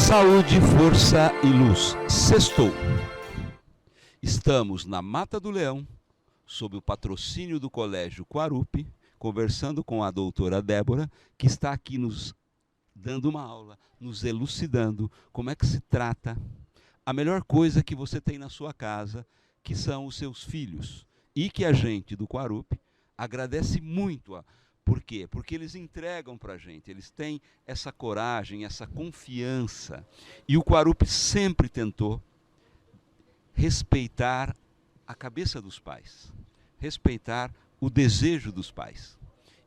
Saúde, força e luz. Sextou. Estamos na Mata do Leão, sob o patrocínio do Colégio Quarupi, conversando com a doutora Débora, que está aqui nos dando uma aula, nos elucidando como é que se trata a melhor coisa que você tem na sua casa, que são os seus filhos. E que a gente do Quarupi agradece muito. Por quê? Porque eles entregam para a gente, eles têm essa coragem, essa confiança. E o Quarupi sempre tentou respeitar a cabeça dos pais, respeitar o desejo dos pais.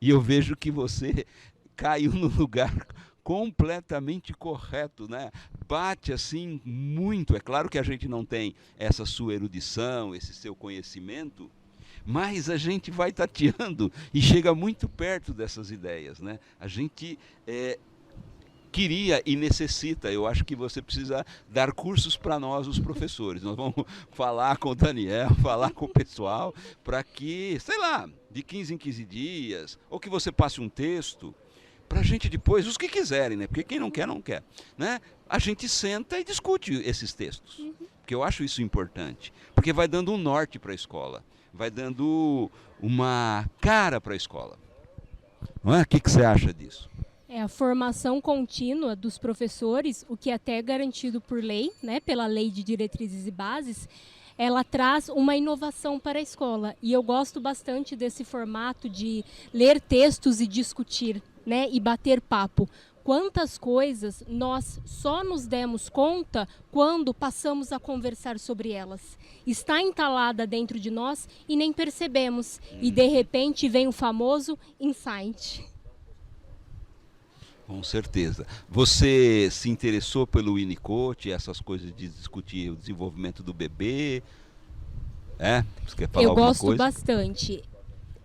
E eu vejo que você caiu no lugar completamente correto, né? Bate assim muito. É claro que a gente não tem essa sua erudição, esse seu conhecimento, mas a gente vai tateando e chega muito perto dessas ideias, né? A gente queria e necessita, eu acho que você precisa dar cursos para nós, os professores. Nós vamos falar com o Daniel, falar com o pessoal, para que, sei lá, de 15 em 15 dias, ou que você passe um texto, para a gente depois, os que quiserem, né? Porque quem não quer, não quer, né? A gente senta e discute esses textos, porque eu acho isso importante, porque vai dando um norte para a escola, vai dando uma cara para a escola. Não é? O que você acha disso? É a formação contínua dos professores, o que até é garantido por lei, né, pela Lei de Diretrizes e Bases, ela traz uma inovação para a escola. E eu gosto bastante desse formato de ler textos e discutir, né, e bater papo. Quantas coisas nós só nos demos conta quando passamos a conversar sobre elas. Está entalada dentro de nós e nem percebemos. E de repente vem o famoso insight. Com certeza. Você se interessou pelo Winnicott, essas coisas de discutir o desenvolvimento do bebê? Você quer falar alguma coisa? Eu gosto bastante.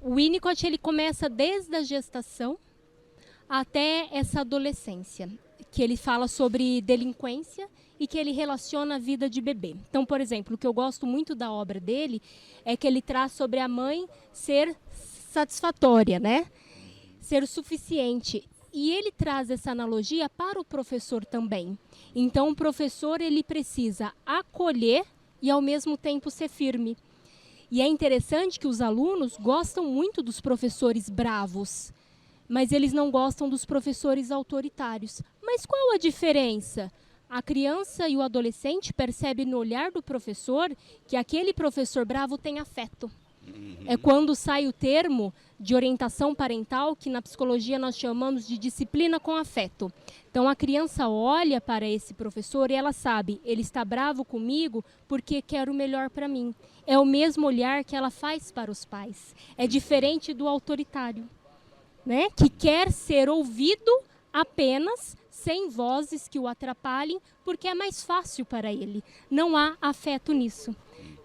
O Winnicott, ele começa desde a gestação até essa adolescência, que ele fala sobre delinquência e que ele relaciona a vida de bebê. Então, por exemplo, o que eu gosto muito da obra dele é que ele traz sobre a mãe ser satisfatória, né? Ser suficiente. E ele traz essa analogia para o professor também. Então, o professor ele precisa acolher e, ao mesmo tempo, ser firme. E é interessante que os alunos gostam muito dos professores bravos, mas eles não gostam dos professores autoritários. Mas qual a diferença? A criança e o adolescente percebem no olhar do professor que aquele professor bravo tem afeto. É quando sai o termo de orientação parental, que na psicologia nós chamamos de disciplina com afeto. Então a criança olha para esse professor e ela sabe, ele está bravo comigo porque quer o melhor para mim. É o mesmo olhar que ela faz para os pais. É diferente do autoritário, né? Que quer ser ouvido apenas, sem vozes que o atrapalhem, porque é mais fácil para ele. Não há afeto nisso.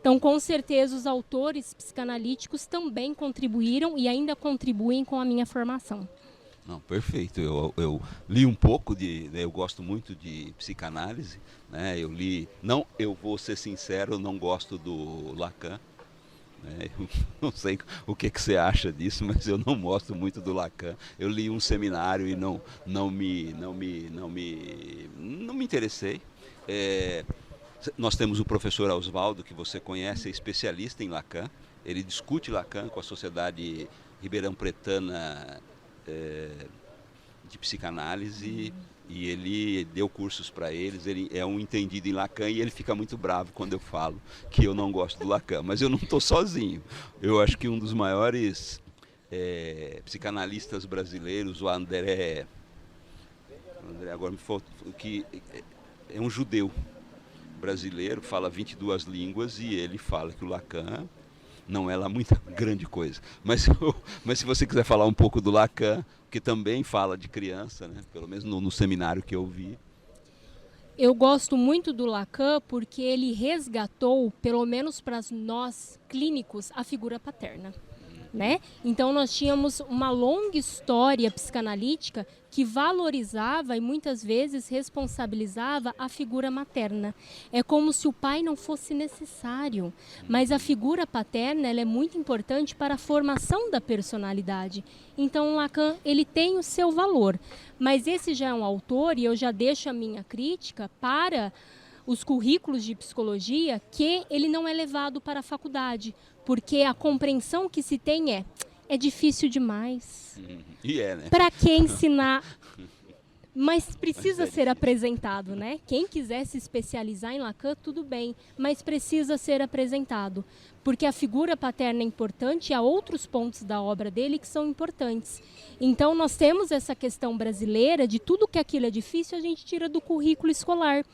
Então, com certeza, os autores psicanalíticos também contribuíram e ainda contribuem com a minha formação. Não, perfeito. Eu li um pouco eu gosto muito de psicanálise, né? Eu vou ser sincero, eu não gosto do Lacan. Eu não sei o que você acha disso, mas eu não gosto muito do Lacan. Eu li um seminário e não me interessei. Nós temos o professor Oswaldo, que você conhece, é especialista em Lacan. Ele discute Lacan com a Sociedade Ribeirão Pretana de Psicanálise, e ele deu cursos para eles. Ele é um entendido em Lacan e ele fica muito bravo quando eu falo que eu não gosto do Lacan. Mas eu não estou sozinho. Eu acho que um dos maiores psicanalistas brasileiros, o André agora me falta, que é um judeu brasileiro, fala 22 línguas, e ele fala que o Lacan não é lá muita grande coisa. Mas se você quiser falar um pouco do Lacan, que também fala de criança, né? Pelo menos no seminário que eu vi. Eu gosto muito do Lacan porque ele resgatou, pelo menos para nós clínicos, a figura paterna. né? Então nós tínhamos uma longa história psicanalítica que valorizava e muitas vezes responsabilizava a figura materna. É como se o pai não fosse necessário, mas a figura paterna ela é muito importante para a formação da personalidade. Então Lacan ele tem o seu valor, mas esse já é um autor, e eu já deixo a minha crítica para os currículos de psicologia, que ele não é levado para a faculdade, porque a compreensão que se tem é difícil demais. E né? Para que ensinar? Mas precisa ser apresentado, né? Quem quiser se especializar em Lacan, tudo bem, mas precisa ser apresentado, porque a figura paterna é importante e há outros pontos da obra dele que são importantes. Então nós temos essa questão brasileira de tudo que aquilo é difícil, a gente tira do currículo escolar.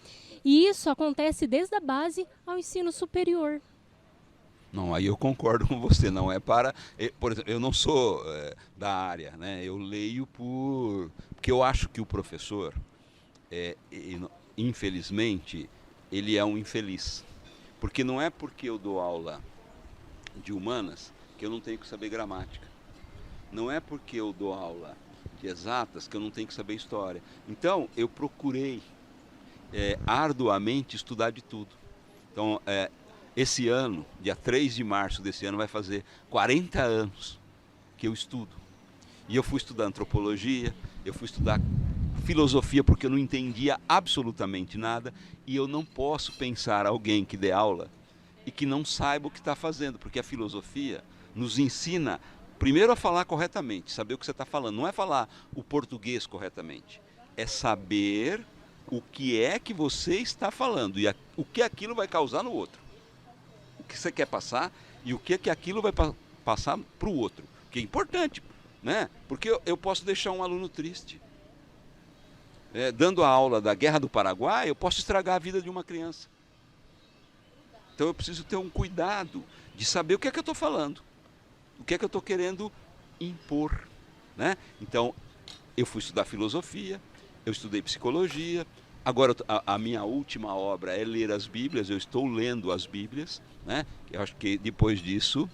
E isso acontece desde a base ao ensino superior. Não, aí eu concordo com você, não é para... Por exemplo, eu não sou da área, né? Eu leio porque eu acho que o professor, infelizmente, ele é um infeliz. Porque não é porque eu dou aula de humanas que eu não tenho que saber gramática. Não é porque eu dou aula de exatas que eu não tenho que saber história. Então, eu procurei arduamente estudar de tudo. Então, esse ano, dia 3 de março desse ano, vai fazer 40 anos que eu estudo. E eu fui estudar antropologia, eu fui estudar filosofia porque eu não entendia absolutamente nada, e eu não posso pensar alguém que dê aula e que não saiba o que está fazendo, porque a filosofia nos ensina primeiro a falar corretamente, saber o que você está falando, não é falar o português corretamente, é saber o que é que você está falando e o que aquilo vai causar no outro. O que você quer passar e o que é que aquilo vai passar para o outro. Que é importante, né? Porque eu posso deixar um aluno triste. Dando a aula da Guerra do Paraguai, eu posso estragar a vida de uma criança. Então eu preciso ter um cuidado de saber o que é que eu estou falando. O que é que eu estou querendo impor, né? Então, eu fui estudar filosofia, eu estudei psicologia, agora a minha última obra é ler as Bíblias, eu estou lendo as Bíblias, né? Eu acho que depois disso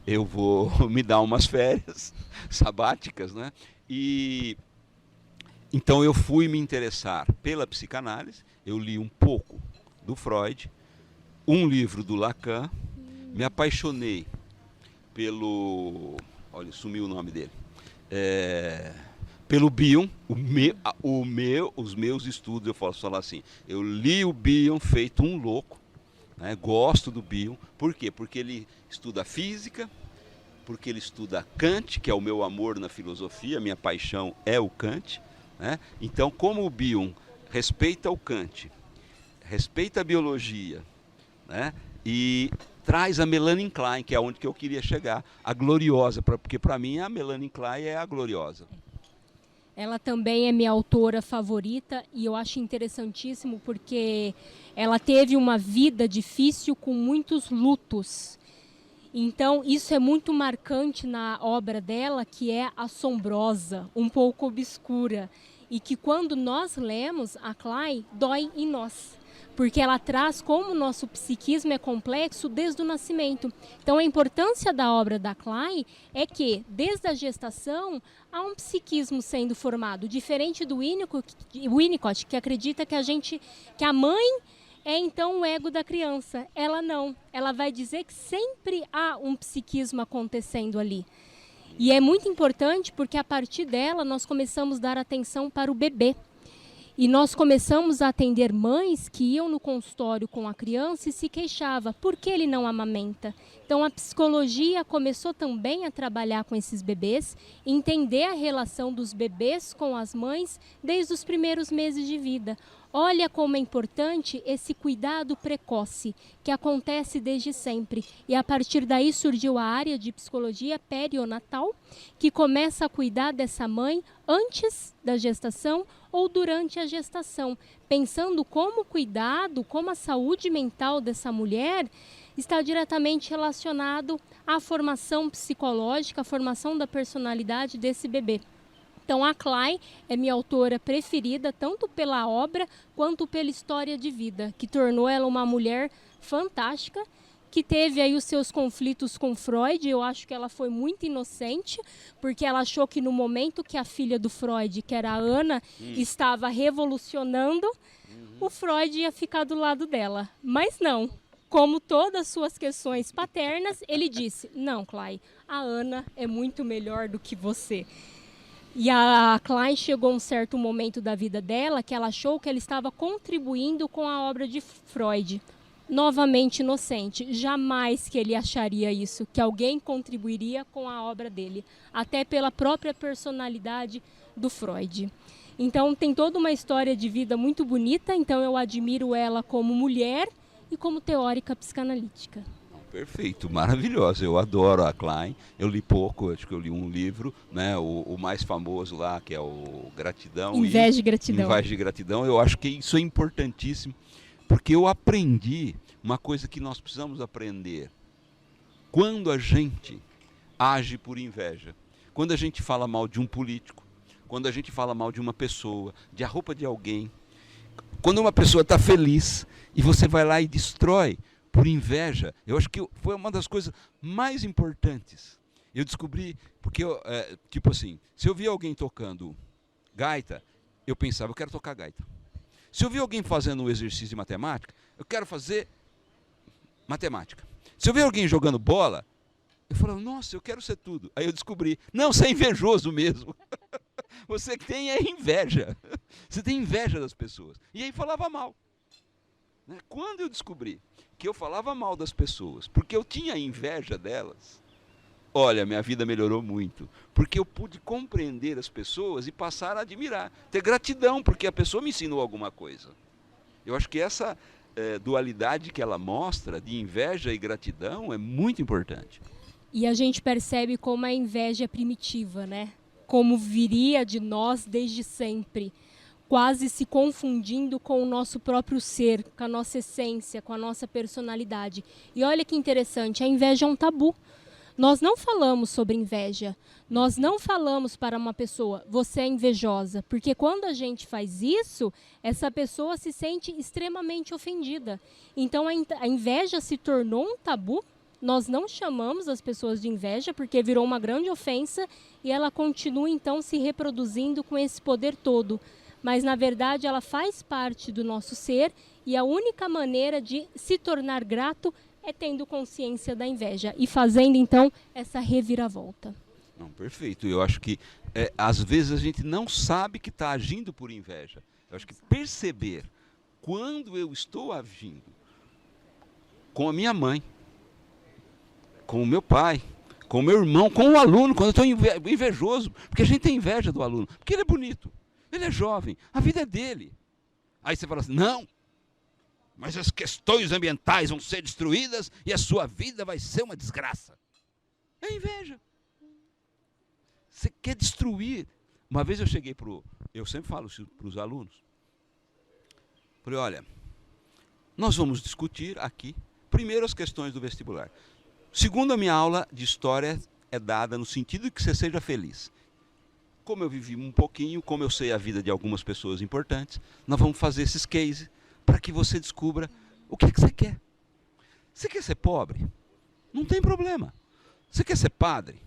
eu vou me dar umas férias sabáticas, né? E então eu fui me interessar pela psicanálise, eu li um pouco do Freud, um livro do Lacan, me apaixonei pelo... Olha, sumiu o nome dele. Pelo Bion, os meus estudos, eu posso falar assim, eu li o Bion feito um louco, né? Gosto do Bion. Por quê? Porque ele estuda física, porque ele estuda Kant, que é o meu amor na filosofia, minha paixão é o Kant, né? Então, como o Bion respeita o Kant, respeita a biologia, né? E traz a Melanie Klein, que é onde que eu queria chegar, a gloriosa, porque para mim a Melanie Klein é a gloriosa. Ela também é minha autora favorita e eu acho interessantíssimo porque ela teve uma vida difícil com muitos lutos. Então, isso é muito marcante na obra dela, que é assombrosa, um pouco obscura. E que quando nós lemos a Klein, dói em nós. Porque ela traz como o nosso psiquismo é complexo desde o nascimento. Então, a importância da obra da Klein é que, desde a gestação, há um psiquismo sendo formado, diferente do Winnicott, que acredita que a mãe é então o ego da criança. Ela não. Ela vai dizer que sempre há um psiquismo acontecendo ali. E é muito importante porque, a partir dela, nós começamos a dar atenção para o bebê. E nós começamos a atender mães que iam no consultório com a criança e se queixavam, por que ele não amamenta? Então a psicologia começou também a trabalhar com esses bebês, entender a relação dos bebês com as mães desde os primeiros meses de vida. Olha como é importante esse cuidado precoce, que acontece desde sempre. E a partir daí surgiu a área de psicologia perionatal, que começa a cuidar dessa mãe antes da gestação ou durante a gestação, pensando como o cuidado, como a saúde mental dessa mulher está diretamente relacionado à formação psicológica, à formação da personalidade desse bebê. Então, a Klein é minha autora preferida, tanto pela obra quanto pela história de vida, que tornou ela uma mulher fantástica, que teve aí os seus conflitos com Freud. Eu acho que ela foi muito inocente, porque ela achou que no momento que a filha do Freud, que era a Ana, estava revolucionando, o Freud ia ficar do lado dela. Mas não. Como todas as suas questões paternas, ele disse, não, Klein, a Ana é muito melhor do que você. E a Klein chegou a um certo momento da vida dela que ela achou que ela estava contribuindo com a obra de Freud. Novamente inocente, jamais que ele acharia isso, que alguém contribuiria com a obra dele, até pela própria personalidade do Freud. Então tem toda uma história de vida muito bonita, então eu admiro ela como mulher e como teórica psicanalítica. Perfeito, maravilhosa. Eu adoro a Klein. Eu li pouco, acho que eu li um livro, né? O mais famoso lá, que é o Gratidão. Inveja e Gratidão. Inveja e Gratidão. Eu acho que isso é importantíssimo, porque eu aprendi uma coisa que nós precisamos aprender. Quando a gente age por inveja, quando a gente fala mal de um político, quando a gente fala mal de uma pessoa, de a roupa de alguém, quando uma pessoa está feliz e você vai lá e destrói por inveja, eu acho que foi uma das coisas mais importantes. Eu descobri, porque, tipo assim, se eu via alguém tocando gaita, eu pensava, eu quero tocar gaita. Se eu via alguém fazendo um exercício de matemática, eu quero fazer matemática. Se eu via alguém jogando bola, eu falava, nossa, eu quero ser tudo. Aí eu descobri, não, você é invejoso mesmo. Você tem é inveja. Você tem inveja das pessoas. E aí falava mal. Quando eu descobri que eu falava mal das pessoas, porque eu tinha inveja delas, olha, minha vida melhorou muito. Porque eu pude compreender as pessoas e passar a admirar. Ter gratidão, porque a pessoa me ensinou alguma coisa. Eu acho que essa dualidade que ela mostra, de inveja e gratidão, é muito importante. E a gente percebe como a inveja é primitiva, né? Como viria de nós desde sempre, quase se confundindo com o nosso próprio ser, com a nossa essência, com a nossa personalidade. E olha que interessante, a inveja é um tabu. Nós não falamos sobre inveja, nós não falamos para uma pessoa, você é invejosa, porque quando a gente faz isso, essa pessoa se sente extremamente ofendida. Então a inveja se tornou um tabu, nós não chamamos as pessoas de inveja, porque virou uma grande ofensa, e ela continua então se reproduzindo com esse poder todo. Mas na verdade ela faz parte do nosso ser, e a única maneira de se tornar grato é tendo consciência da inveja e fazendo, então, essa reviravolta. Não, perfeito. Eu acho que, às vezes, a gente não sabe que está agindo por inveja. Eu acho que perceber quando eu estou agindo com a minha mãe, com o meu pai, com o meu irmão, com o aluno, quando eu estou invejoso, porque a gente tem inveja do aluno, porque ele é bonito, ele é jovem, a vida é dele. Aí você fala assim, não, mas as questões ambientais vão ser destruídas e a sua vida vai ser uma desgraça. É inveja. Você quer destruir. Uma vez eu cheguei eu sempre falo para os alunos, falei, olha, nós vamos discutir aqui, primeiro as questões do vestibular. Segundo, a minha aula de história é dada no sentido de que você seja feliz. Como eu vivi um pouquinho, como eu sei a vida de algumas pessoas importantes, nós vamos fazer esses cases para que você descubra o que você quer. Você quer ser pobre? Não tem problema. Você quer ser padre?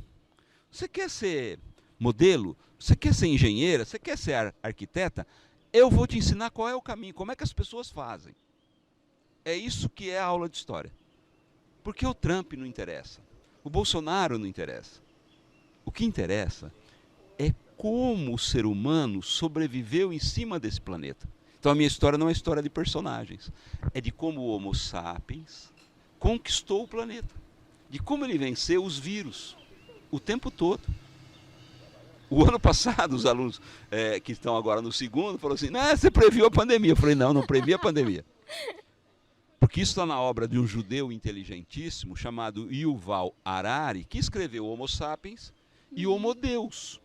Você quer ser modelo? Você quer ser engenheira? Você quer ser arquiteta? Eu vou te ensinar qual é o caminho, como é que as pessoas fazem. É isso que é a aula de história. Porque o Trump não interessa. O Bolsonaro não interessa. O que interessa é como o ser humano sobreviveu em cima desse planeta. Então a minha história não é história de personagens, é de como o Homo sapiens conquistou o planeta, de como ele venceu os vírus o tempo todo. O ano passado, os alunos que estão agora no segundo falaram assim, não, você previu a pandemia. Eu falei, não previ a pandemia. Porque isso está na obra de um judeu inteligentíssimo chamado Yuval Harari, que escreveu Homo sapiens e Homo Deus.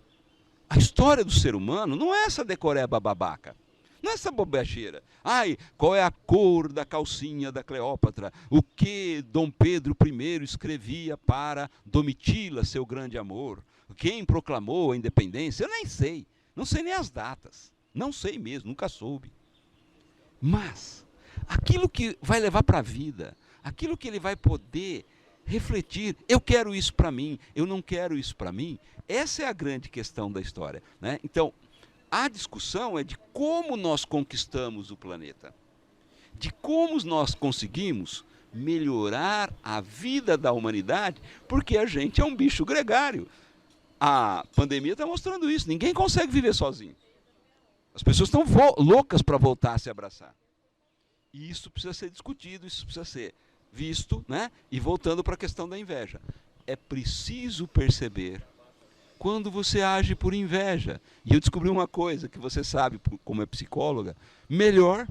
A história do ser humano não é essa decoreba babaca. Não é essa bobecheira. Ai, qual é a cor da calcinha da Cleópatra? O que Dom Pedro I escrevia para Domitila, seu grande amor? Quem proclamou a independência? Eu nem sei. Não sei nem as datas. Não sei mesmo, nunca soube. Mas aquilo que vai levar para a vida, aquilo que ele vai poder refletir, eu quero isso para mim, eu não quero isso para mim, essa é a grande questão da história, né? Então, a discussão é de como nós conquistamos o planeta, de como nós conseguimos melhorar a vida da humanidade, porque a gente é um bicho gregário. A pandemia está mostrando isso, ninguém consegue viver sozinho. As pessoas estão loucas para voltar a se abraçar. E isso precisa ser discutido, isso precisa ser visto, né? E voltando para a questão da inveja. É preciso perceber quando você age por inveja. E eu descobri uma coisa que você sabe, como é psicóloga, melhor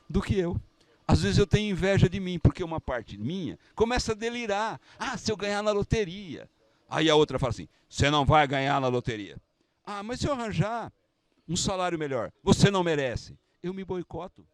do que eu. Às vezes eu tenho inveja de mim, porque uma parte minha começa a delirar. Ah, se eu ganhar na loteria. Aí a outra fala assim, você não vai ganhar na loteria. Ah, mas se eu arranjar um salário melhor, você não merece. Eu me boicoto.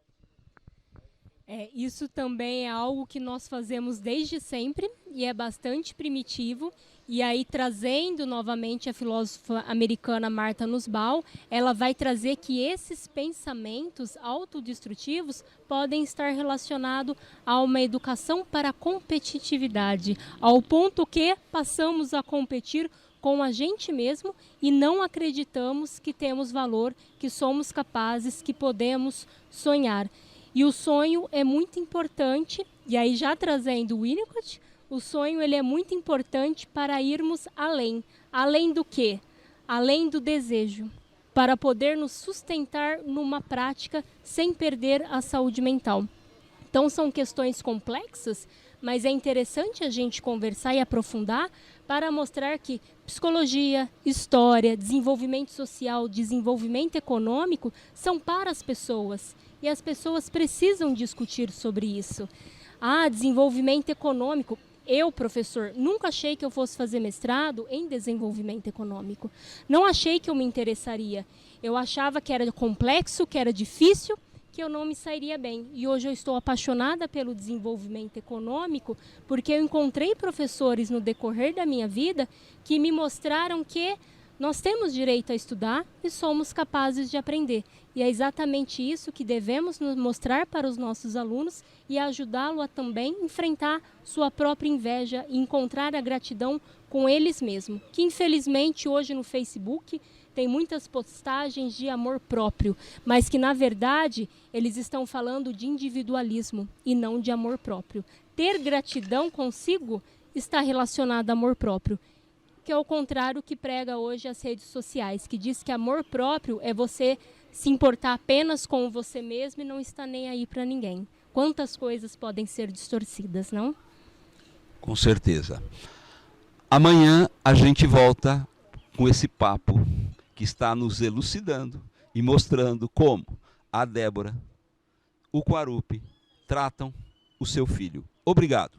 Isso também é algo que nós fazemos desde sempre e é bastante primitivo. E aí, trazendo novamente a filósofa americana Martha Nussbaum, ela vai trazer que esses pensamentos autodestrutivos podem estar relacionados a uma educação para a competitividade, ao ponto que passamos a competir com a gente mesmo e não acreditamos que temos valor, que somos capazes, que podemos sonhar. E o sonho é muito importante, e aí já trazendo o Winnicott, o sonho ele é muito importante para irmos além. Além do quê? Além do desejo, para poder nos sustentar numa prática sem perder a saúde mental. Então são questões complexas, mas é interessante a gente conversar e aprofundar para mostrar que psicologia, história, desenvolvimento social, desenvolvimento econômico são para as pessoas. E as pessoas precisam discutir sobre isso. Ah, desenvolvimento econômico. Eu, professor, nunca achei que eu fosse fazer mestrado em desenvolvimento econômico. Não achei que eu me interessaria. Eu achava que era complexo, que era difícil, que eu não me sairia bem. E hoje eu estou apaixonada pelo desenvolvimento econômico porque eu encontrei professores no decorrer da minha vida que me mostraram que nós temos direito a estudar e somos capazes de aprender. E é exatamente isso que devemos mostrar para os nossos alunos e ajudá-lo a também enfrentar sua própria inveja e encontrar a gratidão com eles mesmos. Que infelizmente hoje no Facebook tem muitas postagens de amor próprio, mas que na verdade eles estão falando de individualismo e não de amor próprio. Ter gratidão consigo está relacionado a amor próprio, que é o contrário que prega hoje as redes sociais, que diz que amor próprio é você se importar apenas com você mesmo e não estar nem aí para ninguém. Quantas coisas podem ser distorcidas, não? Com certeza. Amanhã a gente volta com esse papo que está nos elucidando e mostrando como a Débora, o Quarupi, tratam o seu filho. Obrigado.